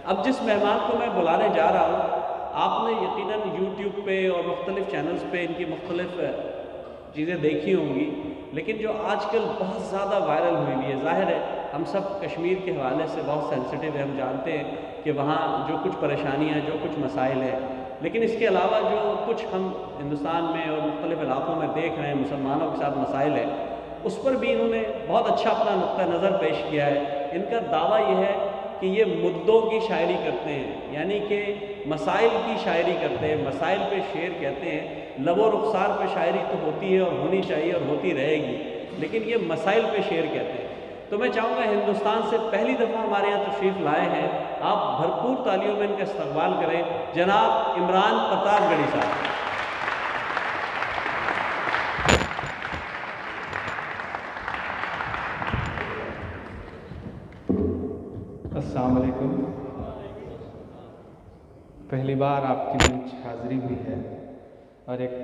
अब जिस मेहमान को मैं बुलाने जा रहा हूँ, आपने यकीनन यूट्यूब पे और मुख्तलिफ़ चैनल्स पे इनकी मुख्तलिफ़ चीज़ें देखी होंगी, लेकिन जो आजकल बहुत ज़्यादा वायरल हुई हुई है, ज़ाहिर है हम सब कश्मीर के हवाले से बहुत सेंसिटिव है, हम जानते हैं कि वहाँ जो कुछ परेशानियाँ, जो कुछ मसाइल है, लेकिन इसके अलावा जो कुछ हम हिंदुस्तान में और मुख्तलिफ़ इलाक़ों में देख रहे हैं मुसलमानों के साथ मसाइल है, उस पर भी इन्होंने बहुत अच्छा अपना नुक्ता नज़र पेश किया है। इनका दावा यह है कि ये मुद्दों की शायरी करते हैं, यानी कि मसाइल की शायरी करते हैं, मसाइल पे शेर कहते हैं। लबो रुखसार पे शायरी तो होती है और होनी चाहिए और होती रहेगी, लेकिन ये मसाइल पे शेर कहते हैं। तो मैं चाहूँगा हिंदुस्तान से पहली दफ़ा हमारे यहाँ तशरीफ़ लाए हैं, आप भरपूर तालियों में इनका इस्तकबाल करें, जनाब इमरान प्रतापगढ़ी साहब। अस्सलाम वालेकुम। पहली बार आपकी बीच हाज़िरी हुई है और एक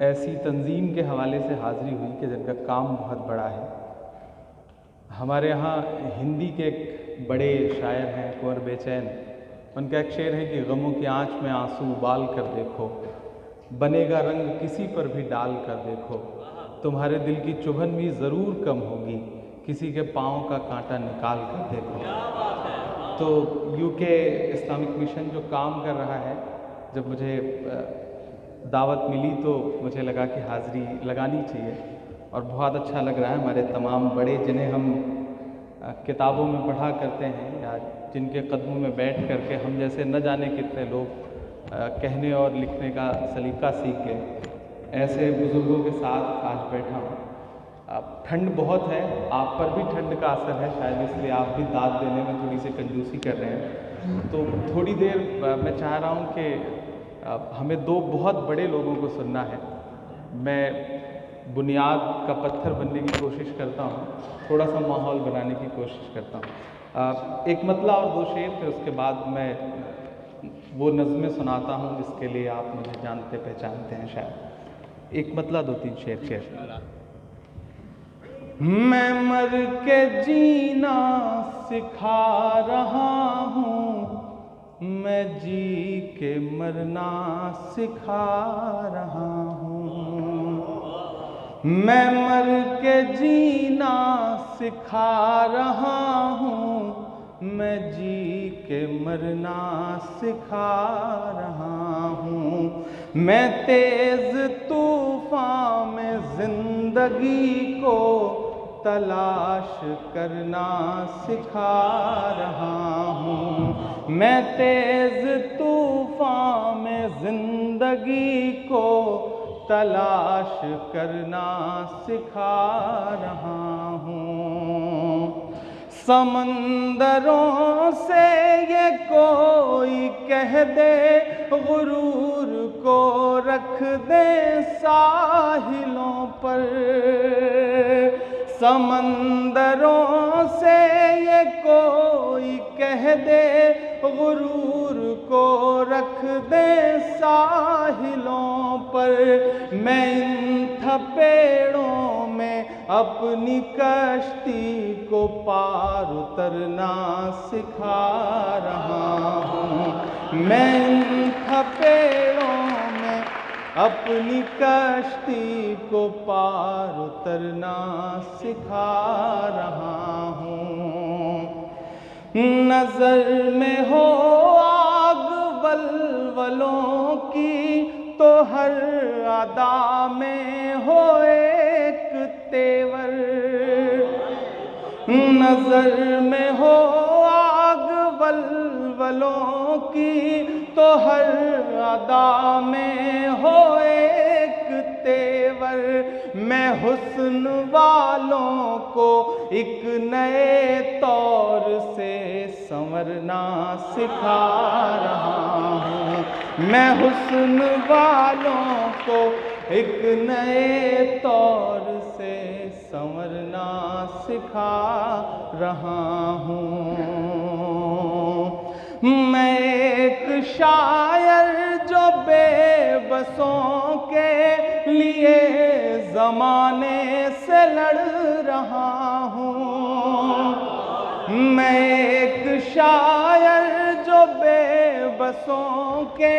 ऐसी तंजीम के हवाले से हाज़िरी हुई कि जिनका काम बहुत बड़ा है। हमारे यहाँ हिंदी के एक बड़े शायर हैं कुंवर बेचैन, उनका एक शेर है कि गमों की आँच में आंसू उबाल कर देखो, बनेगा रंग किसी पर भी डाल कर देखो, तुम्हारे दिल की चुभन भी ज़रूर कम होगी, किसी के पाँव का कांटा निकाल कर देखो। तो यूके इस्लामिक मिशन जो काम कर रहा है, जब मुझे दावत मिली तो मुझे लगा कि हाज़िरी लगानी चाहिए और बहुत अच्छा लग रहा है। हमारे तमाम बड़े जिन्हें हम किताबों में पढ़ा करते हैं या जिनके कदमों में बैठ करके हम जैसे न जाने कितने लोग कहने और लिखने का सलीका सीख गए, ऐसे बुज़ुर्गों के साथ आज बैठा हूँ। ठंड बहुत है, आप पर भी ठंड का असर है, शायद इसलिए आप भी दाद देने में थोड़ी सी कंजूसी कर रहे हैं। तो थोड़ी देर मैं चाह रहा हूँ कि हमें दो बहुत बड़े लोगों को सुनना है। मैं बुनियाद का पत्थर बनने की कोशिश करता हूँ, थोड़ा सा माहौल बनाने की कोशिश करता हूँ। एक मतला और दो शेर, फिर उसके बाद मैं वो नज़्में सुनाता हूँ जिसके लिए आप मुझे जानते पहचानते हैं शायद। एक मतला दो तीन शेर। मैं मर के जीना सिखा रहा हूँ, मैं जी के मरना सिखा रहा हूँ। मैं मर के जीना सिखा रहा हूँ, मैं जी के मरना सिखा रहा हूँ। मैं तेज़ तूफ़ान में ज़िंदगी को तलाश करना सिखा रहा हूँ। मैं तेज़ तूफ़ान में ज़िंदगी को तलाश करना सिखा रहा हूँ। समंदरों से ये कोई कह दे, गुरूर को रख दे साहिलों पर। समंदरों से ये कोई कह दे, गुरूर को रख दे साहिलों पर। मैं इन थपेड़ों में अपनी कश्ती को पार उतरना सिखा रहा हूँ। मैं इन थपेड़ों में अपनी कश्ती को पार उतरना सिखा रहा हूँ। नज़र में हो आग वलवलों की, तो हर अदा में हो एक तेवर। नज़र में हो आग वलवलों की, तो हर अदा में हो एक तेवर। मैं हुस्न वालों को एक नए तौर से संवरना सिखा रहा हूँ। मैं हुस्न वालों को एक नए तौर से संवरना सिखा रहा हूँ। मैं एक शायर जो बेबसों के लिए ज़माने से लड़ रहा हूँ। मैं मैं एक शायर जो बेबसों के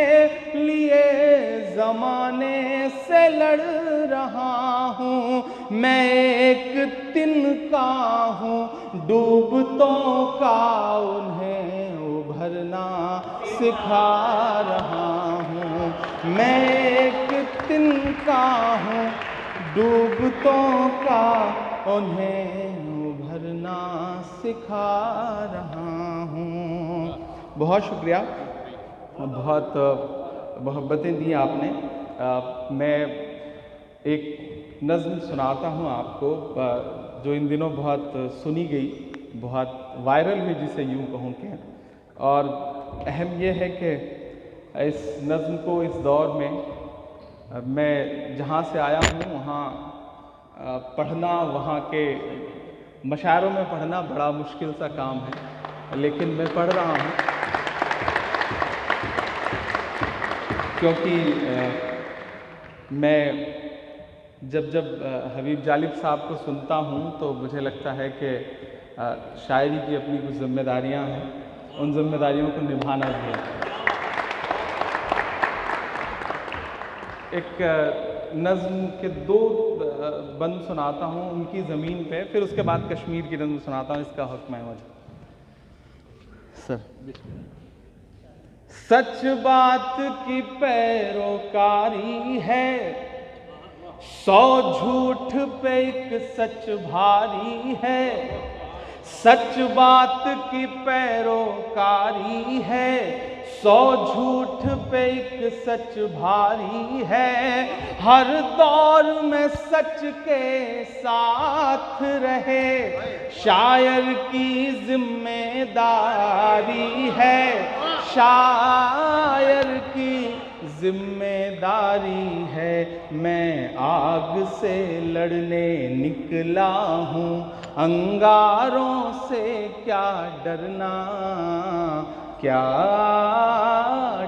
लिए ज़माने से लड़ रहा हूँ। मैं एक तिनका हूँ डूबतों का, उन्हें उभरना सिखा रहा हूँ। मैं एक तिनका हूँ डूबतों का, उन्हें उभरना सिखा रहा हूँ। बहुत शुक्रिया, बहुत मोहब्बतें दी आपने। मैं एक नज़्म सुनाता हूँ आपको, जो इन दिनों बहुत सुनी गई, बहुत वायरल हुई जिसे यूँ कहूँ कि, और अहम यह है कि इस नज़्म को इस दौर में मैं जहाँ से आया हूँ वहाँ पढ़ना, वहाँ के मशायरों में पढ़ना बड़ा मुश्किल सा काम है, लेकिन मैं पढ़ रहा हूँ क्योंकि मैं जब हबीब जालिब साहब को सुनता हूँ तो मुझे लगता है कि शायरी की अपनी कुछ जिम्मेदारियाँ हैं, उन जिम्मेदारियों को निभाना भी है। एक नज़्म के दो बंद सुनाता हूँ उनकी ज़मीन पे, फिर उसके बाद कश्मीर की नज़्म सुनाता हूँ, इसका हुक्म है मुझे। सर, सच बात की पैरोकारी है, 100 झूठ पे एक सच भारी है। सच बात की पैरोकारी है, 100 झूठ पे एक सच भारी है। हर दौर में सच के साथ रहे, शायर की जिम्मेदारी है। शायर की जिम्मेदारी है। मैं आग से लड़ने निकला हूँ, अंगारों से क्या डरना, क्या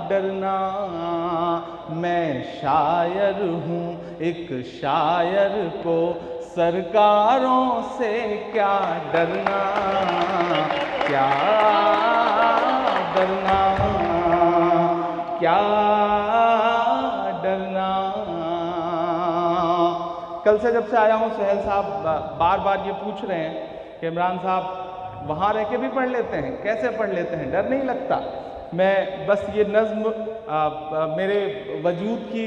डरना। मैं शायर हूँ, एक शायर को सरकारों से क्या डरना, क्या डरना, क्या डरना। कल से जब से आया हूँ सुहेल साहब बार बार ये पूछ रहे हैं कि इमरान साहब वहाँ रह के भी पढ़ लेते हैं, कैसे पढ़ लेते हैं, डर नहीं लगता? मैं बस ये नज़्म मेरे वजूद की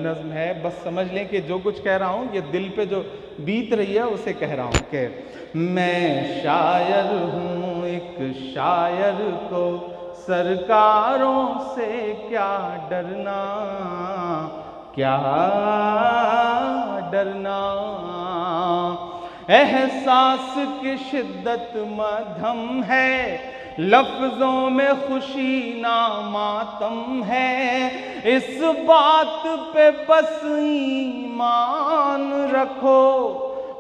नज़्म है, बस समझ लें कि जो कुछ कह रहा हूँ ये दिल पे जो बीत रही है उसे कह रहा हूँ कि मैं शायर हूँ, एक शायर को सरकारों से क्या डरना, क्या डरना। एहसास की शिद्दत मध्यम है, लफ्ज़ों में खुशी ना मातम है। इस बात पे बस ईमान रखो,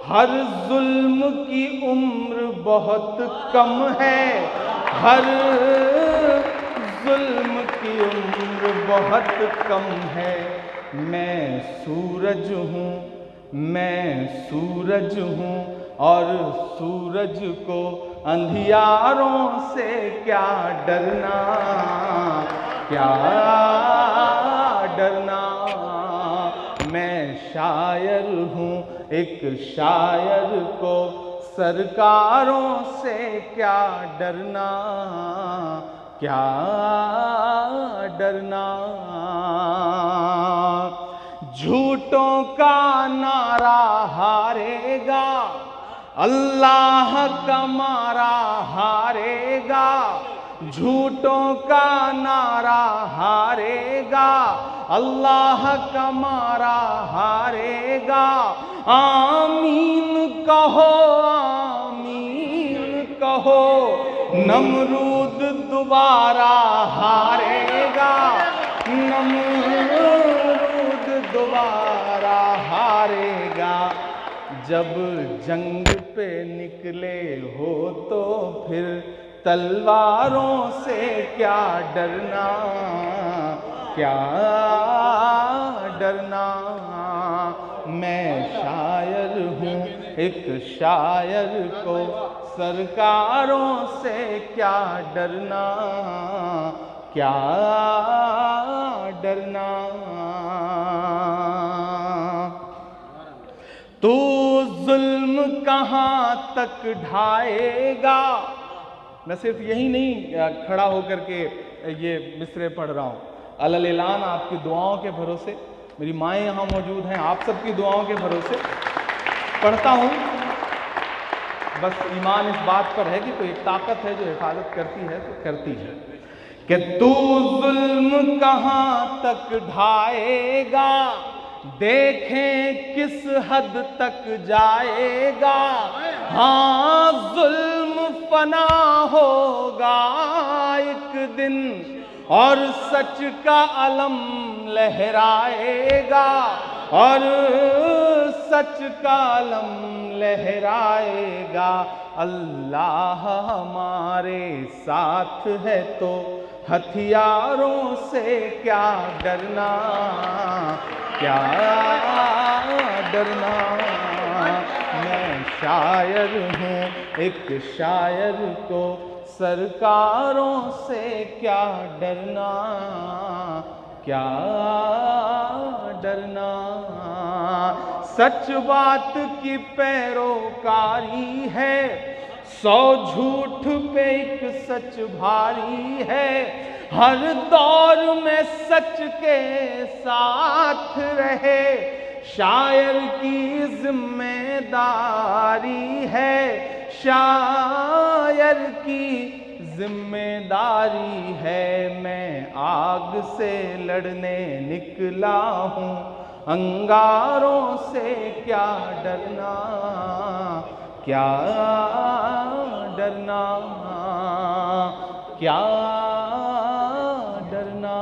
हर जुल्म की उम्र बहुत कम है, हर जुल्म की उम्र बहुत कम है। मैं सूरज हूँ, मैं सूरज हूँ, और सूरज को अंधियारों से क्या डरना, क्या डरना। मैं शायर हूँ, एक शायर को सरकारों से क्या डरना, क्या डरना। झूठों का नारा हारेगा, अल्लाह का मारा हारेगा। झूठों का नारा हारेगा, अल्लाह का मारा हारेगा। आमीन कहो, आमीन कहो, नमरूद दोबारा हारेगा, नमरूद दोबारा हारेगा। जब जंग पे निकले हो तो फिर तलवारों से क्या डरना, क्या डरना। मैं शायर हूँ, एक शायर को सरकारों से क्या डरना, क्या डरना। तू जुल्म कहाँ तक ढाएगा। मैं सिर्फ यही नहीं खड़ा होकर के ये मिसरे पढ़ रहा हूँ, अलल ऐलान आपकी दुआओं के भरोसे, मेरी माएँ यहाँ मौजूद हैं, आप सबकी दुआओं के भरोसे पढ़ता हूँ। बस ईमान इस बात पर है कि कोई एक ताकत है जो हिफाजत करती है तो करती है। कि तू जुल्म कहाँ तक ढाएगा, देखें किस हद तक जाएगा। हाँ जुल्म फना होगा एक दिन और सच का अलम लहराएगा, और सच का अलम लहराएगा। अल्लाह हमारे साथ है तो हथियारों से क्या डरना, क्या डरना। मैं शायर हूँ एक शायर को सरकारों से क्या डरना, क्या डरना। सच बात की पैरोकारी है, 100 झूठ पे एक सच भारी है। हर दौर में सच के साथ रहे शायर की जिम्मेदारी है, शायर की जिम्मेदारी है। मैं आग से लड़ने निकला हूँ, अंगारों से क्या डरना, क्या डरना, क्या डरना।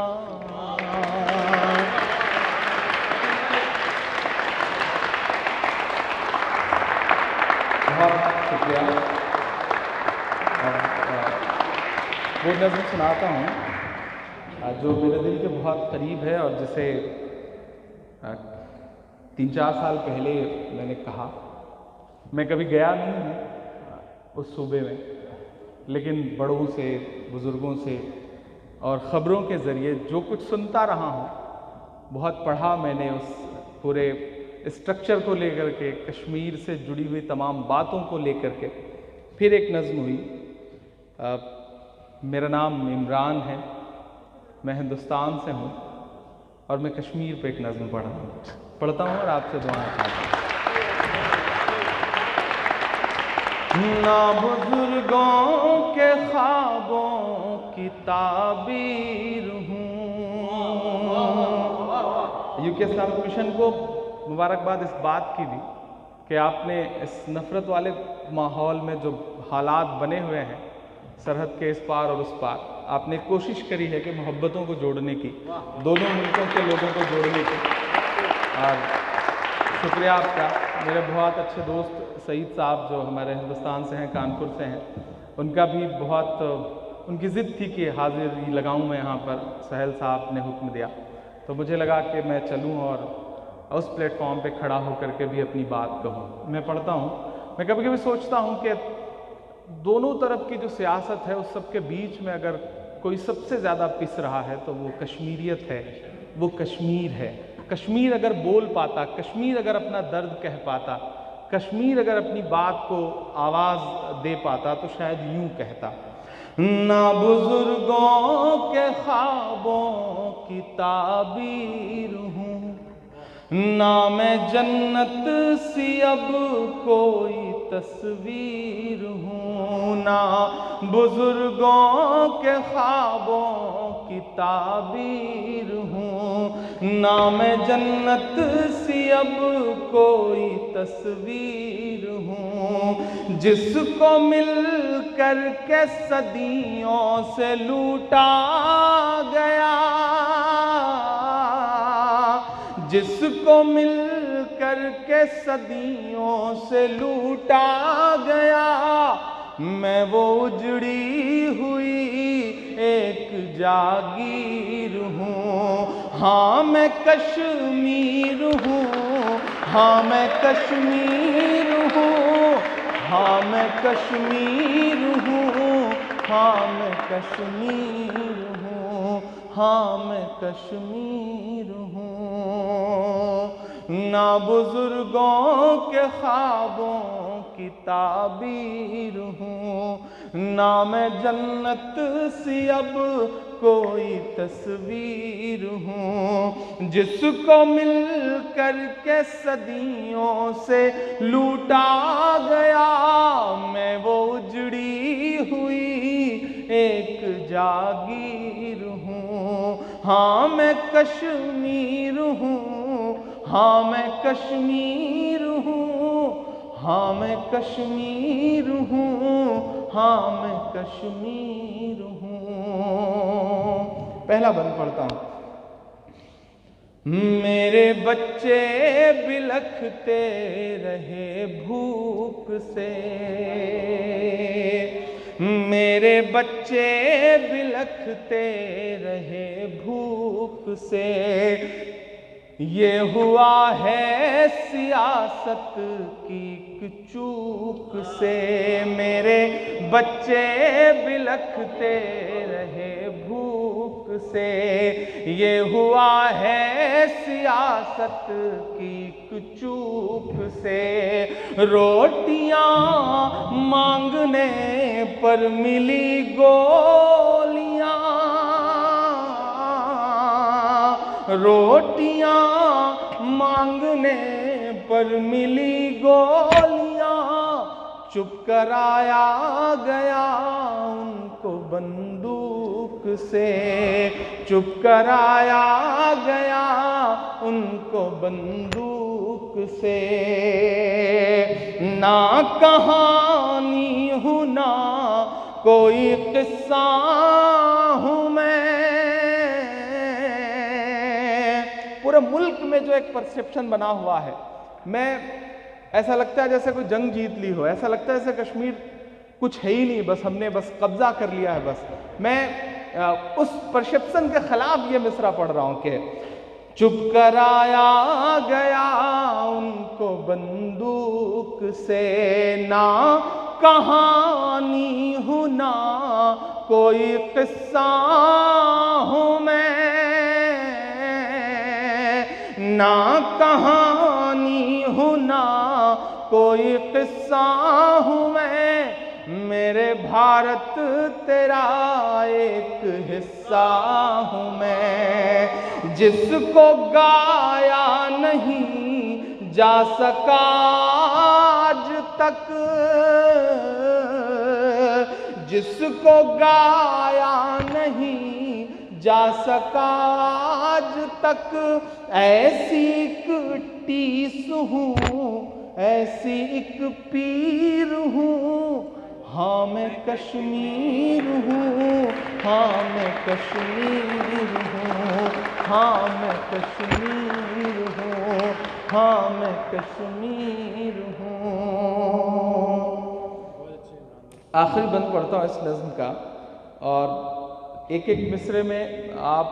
बहुत शुक्रिया। वो नज़्म सुनाता हूँ जो मेरे दिल के बहुत करीब है और जिसे 3-4 साल पहले मैंने कहा। मैं कभी गया नहीं हूँ उस सूबे में, लेकिन बड़ों से, बुज़ुर्गों से और ख़बरों के ज़रिए जो कुछ सुनता रहा हूँ, बहुत पढ़ा मैंने उस पूरे स्ट्रक्चर को लेकर के, कश्मीर से जुड़ी हुई तमाम बातों को लेकर के। फिर एक नज़्म हुई। मेरा नाम इमरान है, मैं हिंदुस्तान से हूँ और मैं कश्मीर पे एक नज़्म पढ़ता हूँ और आपसे दुआएं चाहता हूँ। ना बुजुर्गों के ख्वाबों की ताबीर हूँ। यूके इस्लामिक मिशन को मुबारकबाद इस बात की भी कि आपने इस नफ़रत वाले माहौल में जो हालात बने हुए हैं सरहद के इस पार और उस पार, आपने कोशिश करी है कि मोहब्बतों को जोड़ने की, दोनों मुल्कों के लोगों को जोड़ने की। और शुक्रिया आपका। मेरे बहुत अच्छे दोस्त सईद साहब जो हमारे हिंदुस्तान से हैं, कानपुर से हैं, उनका भी बहुत उनकी ज़िद थी कि हाज़िरी लगाऊं मैं यहाँ पर। सहल साहब ने हुक्म दिया तो मुझे लगा कि मैं चलूँ और उस प्लेटफॉर्म पे खड़ा होकर के भी अपनी बात कहूँ। मैं पढ़ता हूँ। मैं कभी कभी सोचता हूँ कि दोनों तरफ की जो सियासत है उस सब के बीच में अगर कोई सबसे ज़्यादा पिस रहा है तो वो कश्मीरियत है, वो कश्मीर है। कश्मीर अगर बोल पाता, कश्मीर अगर अपना दर्द कह पाता, कश्मीर अगर अपनी बात को आवाज़ दे पाता तो शायद यूं कहता, ना बुजुर्गों के ख्वाबों की ताबीर हूँ, ना मैं जन्नत सी अब कोई तस्वीर हूँ। ना बुजुर्गों के ख्वाबों की ताबीर हूँ, ना मैं जन्नत सी अब कोई तस्वीर हूँ। जिसको मिल कर के सदियों से लूटा गया, जिसको मिल कर के सदियों से लूटा गया, मैं वो उजड़ी हुई एक जागीर हूँ। हाँ मैं कश्मीर हूँ, हाँ मैं कश्मीर हूँ, हाँ मैं कश्मीर हूँ, हाँ मैं कश्मीर हूँ, हाँ मैं कश्मीर हूँ। ना बुजुर्गों के ख्वाबों की ताबीर हूँ, ना मैं जन्नत सी अब कोई तस्वीर हूँ। जिसको मिल कर के सदियों से लूटा गया, मैं वो उजड़ी हुई एक जागीर हूँ। हाँ मैं कश्मीर हूँ, हाँ मैं कश्मीर हूँ, हाँ मैं कश्मीर हूँ, हाँ मैं कश्मीर हूँ। पहला बंद पढ़ता हूँ। मेरे बच्चे बिलखते रहे भूख से, मेरे बच्चे बिलखते रहे भूख से। ये हुआ है सियासत की चूक से, मेरे बच्चे बिलखते रहे भूख से। ये हुआ है सियासत की चूक से। रोटियां मांगने पर मिली गोलियां, रोटियां मांगने पर मिली गोलियां। चुप कराया गया उनको बंदूक से, चुप कराया गया उनको बंदूक से। ना कहानी हूँ ना कोई किस्सा हूँ मैं। पूरे मुल्क में जो एक परसेप्शन बना हुआ है, मैं ऐसा लगता है जैसे कोई जंग जीत ली हो, ऐसा लगता है जैसे कश्मीर कुछ है ही नहीं, बस हमने बस कब्जा कर लिया है बस। मैं उस परसेप्शन के खिलाफ ये मिसरा पढ़ रहा हूं कि चुप कराया गया उनको बंदूक से। ना कहानी हूं ना कोई किस्सा हूं मैं, ना कहानी हूँ ना कोई किस्सा हूँ मैं। मेरे भारत तेरा एक हिस्सा हूँ मैं। जिसको गाया नहीं जा सका आज तक, जिसको गाया नहीं जा सका आज तक। ऐसी एक टीस हूँ, ऐसी एक पीर हूँ। हाँ मैं कश्मीर हूँ, हाँ मैं कश्मीर हूँ, हाँ मैं कश्मीर हूँ, हाँ मैं कश्मीर हूँ। आखिरी बंद पढ़ता हूँ इस नज़्म का, और एक एक मिसरे में आप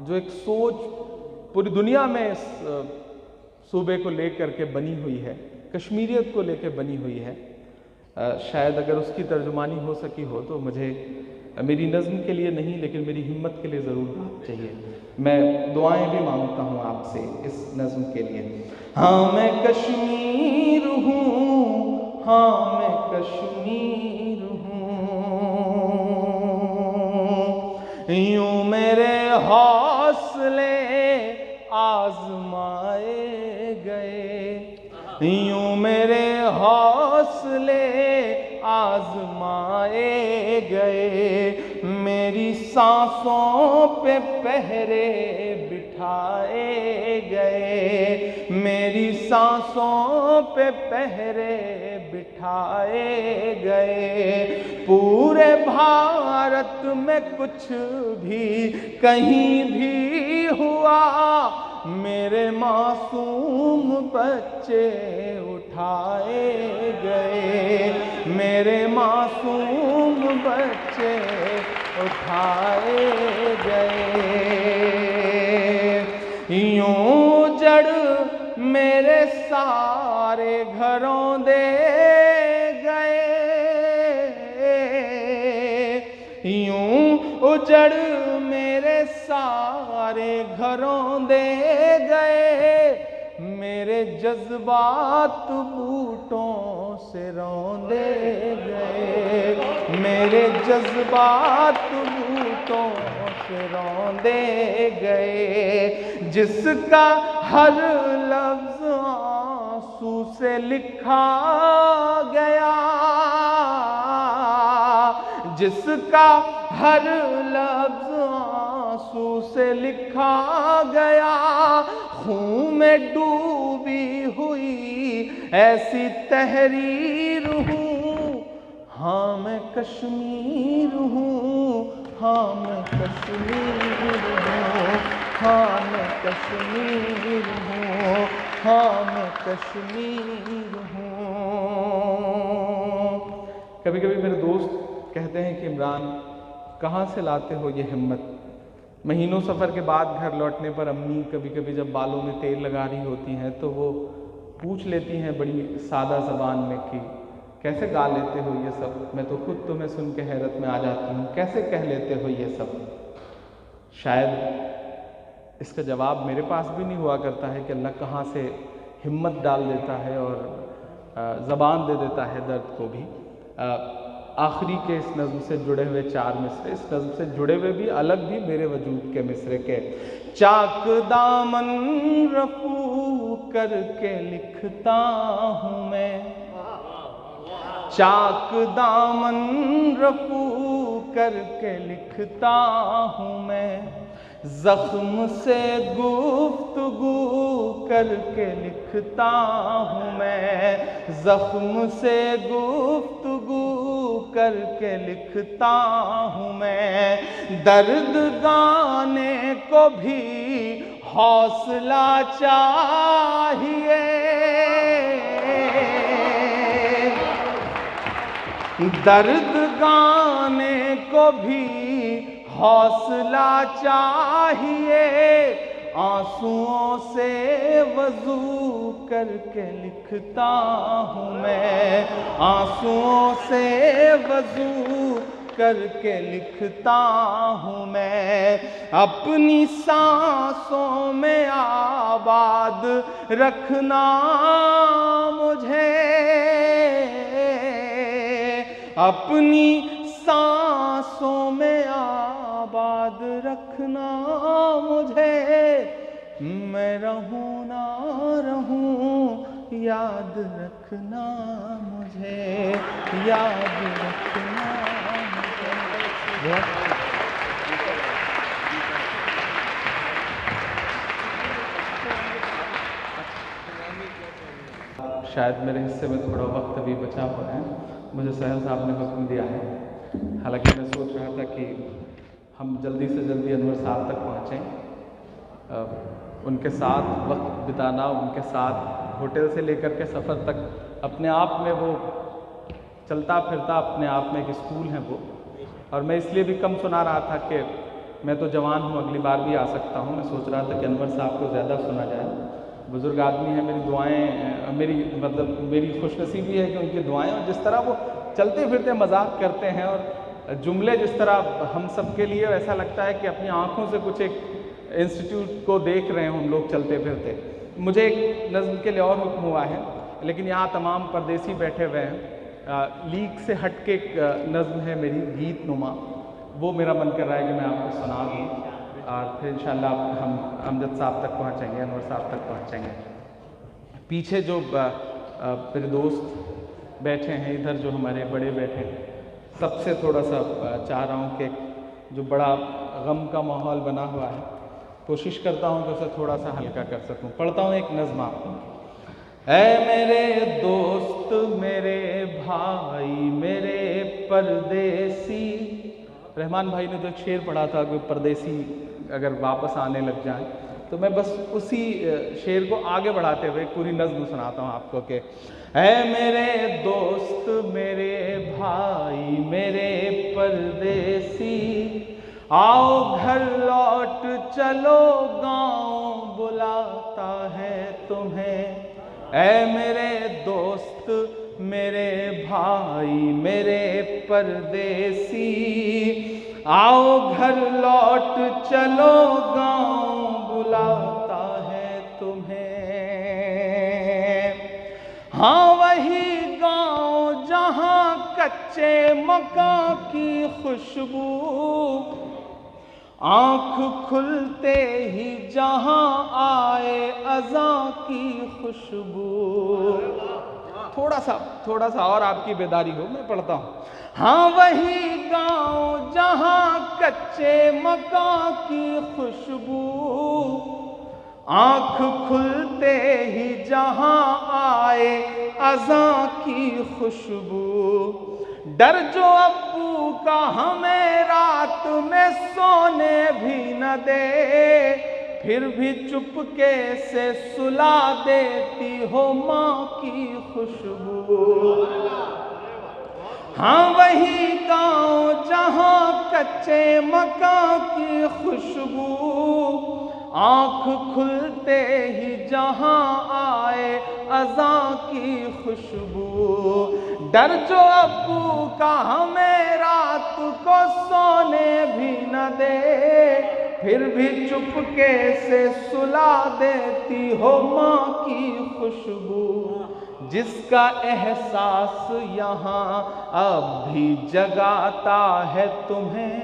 जो एक सोच पूरी दुनिया में इस सूबे को लेकर के बनी हुई है, कश्मीरियत को लेकर बनी हुई है, शायद अगर उसकी तर्जुमानी हो सकी हो तो मुझे मेरी नज़्म के लिए नहीं लेकिन मेरी हिम्मत के लिए ज़रूर बात चाहिए। मैं दुआएं भी मांगता हूँ आपसे इस नज़्म के लिए। हाँ मैं कश्मीर हूँ, हाँ मैं कश्मीर हूँ। यूं मेरे हौसले आजमाए गए, यूं मेरे हौसले आजमाए गए। मेरी सांसों पे पहरे बिठाए गए, मेरी सांसों पे पहरे बिठाए गए। पूरे भारत में कुछ भी कहीं भी हुआ, मेरे मासूम बच्चे उठाए गए, मेरे मासूम बच्चे उठाए गए। यूं जड़ मेरे सारे घरों दे उजड़ मेरे सारे घरों दे गए, मेरे जज्बात बूटों से रौंदे गए, मेरे जज्बात बूटों से रौंदे गए। जिसका हर लफ्ज आंसू से लिखा गया, जिसका हर लफ्ज आंसू से लिखा गया, खून में डूबी हुई ऐसी तहरीर हूँ। हाँ मैं कश्मीर हूँ, हाँ मैं कश्मीर हूँ, हाँ मैं कश्मीर हूँ, हाँ मैं कश्मीर हूँ। कभी कभी मेरे दोस्त कहते हैं कि इमरान कहाँ से लाते हो ये हिम्मत। महीनों सफ़र के बाद घर लौटने पर अम्मी कभी कभी जब बालों में तेल लगा रही होती हैं तो वो पूछ लेती हैं बड़ी सादा ज़बान में कि कैसे गा लेते हो ये सब। मैं तो खुद तुम्हें सुन के हैरत में आ जाती हूँ, कैसे कह लेते हो ये सब। शायद इसका जवाब मेरे पास भी नहीं हुआ करता है कि अल्लाह कहाँ से हिम्मत डाल देता है और ज़बान दे देता है दर्द को भी। आखिरी के इस नज़्म से जुड़े हुए 4 मिसरे, इस नज़्म से जुड़े हुए भी अलग भी मेरे वजूद के मिसरे के। चाक दामन रफू करके लिखता हूँ मैं, चाक दामन रफू करके लिखता हूँ मैं, ज़ख्म से गुफ्तगू करके लिखता हूँ मैं, ज़ख्म से गुफ्तगू करके लिखता हूँ मैं। दर्द गाने को भी हौसला चाहिए, दर्द गाने को भी हौसला चाहिए। आंसुओं से वज़ू करके लिखता हूँ मैं, आंसुओं से वज़ू करके लिखता हूँ मैं। अपनी सांसों में आबाद रखना मुझे, अपनी सांसों में आबाद रखना मुझे। मैं रहूं ना रहूं याद रखना मुझे, याद रखना मुझे। शायद मेरे हिस्से में थोड़ा वक्त अभी बचा हुआ है, मुझे सहल साहब ने हुक्म दिया है। हालांकि मैं सोच रहा था कि हम जल्दी से जल्दी अनवर साहब तक पहुँचें, उनके साथ वक्त बिताना, उनके साथ होटल से लेकर के सफ़र तक अपने आप में वो चलता फिरता अपने आप में एक स्कूल है वो। और मैं इसलिए भी कम सुना रहा था कि मैं तो जवान हूँ, अगली बार भी आ सकता हूँ। मैं सोच रहा था कि अनवर साहब को ज़्यादा सुना जाए, बुज़ुर्ग आदमी है। मेरी दुआएं, मेरी खुशनसीबी है कि उनकी दुआएं, और जिस तरह वो चलते फिरते मजाक करते हैं और जुमले जिस तरह हम सब के लिए ऐसा लगता है कि अपनी आँखों से कुछ एक इंस्टीट्यूट को देख रहे हैं हम लोग चलते फिरते। मुझे एक नज़्म के लिए और हुक्म हुआ है, लेकिन यहाँ तमाम परदेसी बैठे हुए हैं। लीग से हट के एक नज़्म है मेरी, गीत नुमा, वो मेरा मन कर रहा है कि मैं आपको सुना दूँ और फिर इंशाल्लाह हम अमजद साहब तक पहुँचेंगे, अनवर साहब तक पहुँचेंगे। पीछे जो मेरे दोस्त बैठे हैं, इधर जो हमारे बड़े बैठे हैं, सबसे थोड़ा सा चाह रहा हूँ कि जो बड़ा गम का माहौल बना हुआ है, कोशिश करता हूँ कि उसे थोड़ा सा हल्का कर सकूँ। पढ़ता हूँ एक नज़्म आपको। ऐ मेरे दोस्त, मेरे भाई, मेरे परदेसी। रहमान भाई ने जो एक शेर पढ़ा था कि परदेसी अगर वापस आने लग जाएं, तो मैं बस उसी शेर को आगे बढ़ाते हुए पूरी नज़्म सुनाता हूँ आपको कि ऐ मेरे दोस्त, मेरे भाई, मेरे परदेसी, आओ घर लौट चलो, गाँव बुलाता है तुम्हें। ऐ मेरे दोस्त, मेरे भाई, मेरे परदेसी, आओ घर लौट चलो गांव बुलाता है तुम्हें। हाँ वही गांव जहां कच्चे मकान की खुशबू, आंख खुलते ही जहां आए अज़ां की खुशबू। थोड़ा सा और आपकी बेदारी हो, मैं पढ़ता हूं। हाँ वही गांव जहां कच्चे मकान की खुशबू, आंख खुलते ही जहां आए अज़ां की खुशबू। डर जो अब्बू का हमें रात में सोने भी न दे, फिर भी चुपके से सुला देती हो माँ की खुशबू। हाँ वही गांव जहां कच्चे मकान की खुशबू, आंख खुलते ही जहां आए अज़ां की खुशबू। डर जो अब्बू का हमें रात को सोने भी न दे, फिर भी चुपके से सुला देती हो माँ की खुशबू। जिसका एहसास यहाँ अब भी जगाता है तुम्हें,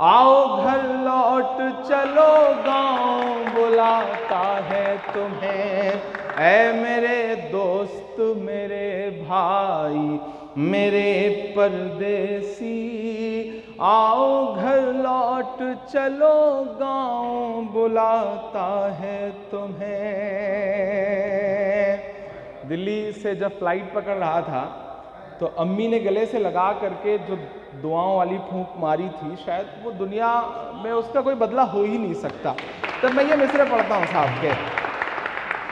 आओ घर लौट चलो गांव बुलाता है तुम्हें। ऐ मेरे दोस्त मेरे भाई मेरे परदेसी, आओ घर लौट चलो गांव बुलाता है तुम्हें। दिल्ली से जब फ्लाइट पकड़ रहा था तो अम्मी ने गले से लगा करके जो दुआओं वाली फूंक मारी थी, शायद वो दुनिया में उसका कोई बदला हो ही नहीं सकता। तब मैं ये मिसरे पढ़ता हूँ साहब के।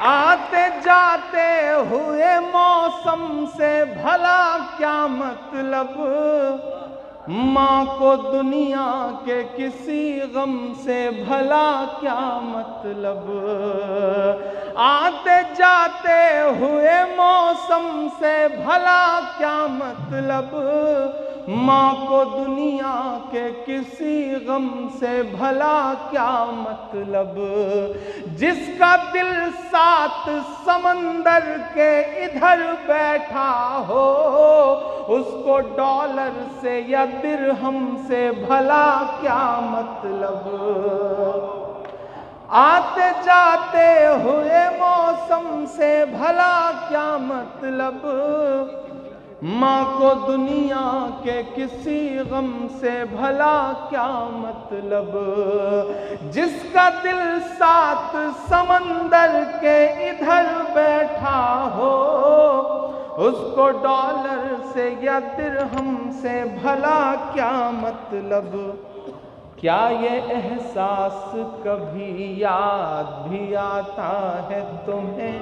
आते जाते हुए मौसम से भला क्या मतलब, माँ को दुनिया के किसी गम से भला क्या मतलब। आते जाते हुए मौसम से भला क्या मतलब, माँ को दुनिया के किसी गम से भला क्या मतलब। जिसका दिल सात समंदर के इधर बैठा हो, उसको डॉलर से या दिरहम से भला क्या मतलब। आते जाते हुए मौसम से भला क्या मतलब, माँ को दुनिया के किसी गम से भला क्या मतलब। जिसका दिल सात समंदर के इधर बैठा हो, उसको डॉलर से या दिरहम से भला क्या मतलब। क्या ये एहसास कभी याद भी आता है तुम्हें,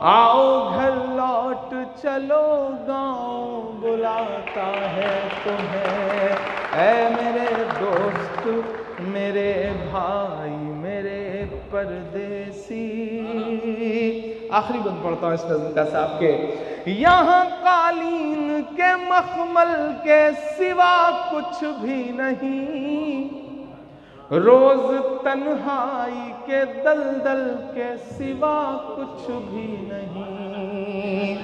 आओ घर लौट चलो गांव बुलाता है तुम्हें। ऐ मेरे दोस्त मेरे भाई मेरे परदेसी। आखिरी बंद पढ़ता हूँ इस नज़्म का साहब के। यहाँ कालीन के मखमल के सिवा कुछ भी नहीं, रोज तन्हाई के दलदल के सिवा कुछ भी नहीं।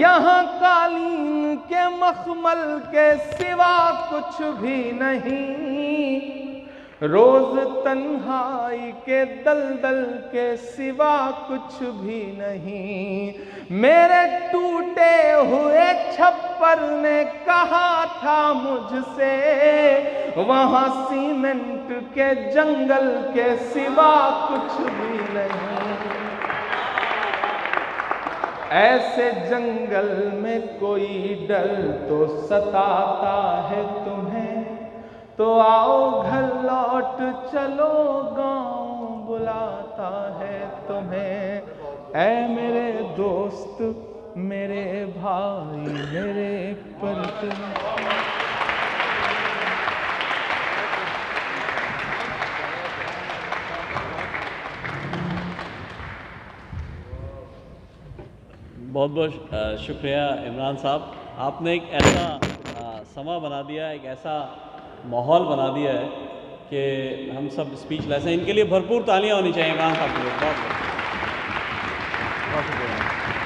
यहाँ कालीन के मखमल के सिवा कुछ भी नहीं, रोज तन्हाई के दलदल के सिवा कुछ भी नहीं। मेरे टूटे हुए छप्पर ने कहा था मुझसे, वहां सीमेंट के जंगल के सिवा कुछ भी नहीं। ऐसे जंगल में कोई डर तो सताता है तुम्हें, तो आओ घर लौट चलो गांव बुलाता है तुम्हें। ऐ मेरे दोस्त मेरे भाई मेरे परदेसी। बहुत बहुत शुक्रिया इमरान साहब, आपने एक ऐसा समा बना दिया, एक ऐसा माहौल बना दिया है कि हम सब स्पीचलेस हैं। इनके लिए भरपूर तालियां होनी चाहिए। वहाँ साहब के लिए बहुत बहुत शुक्रिया।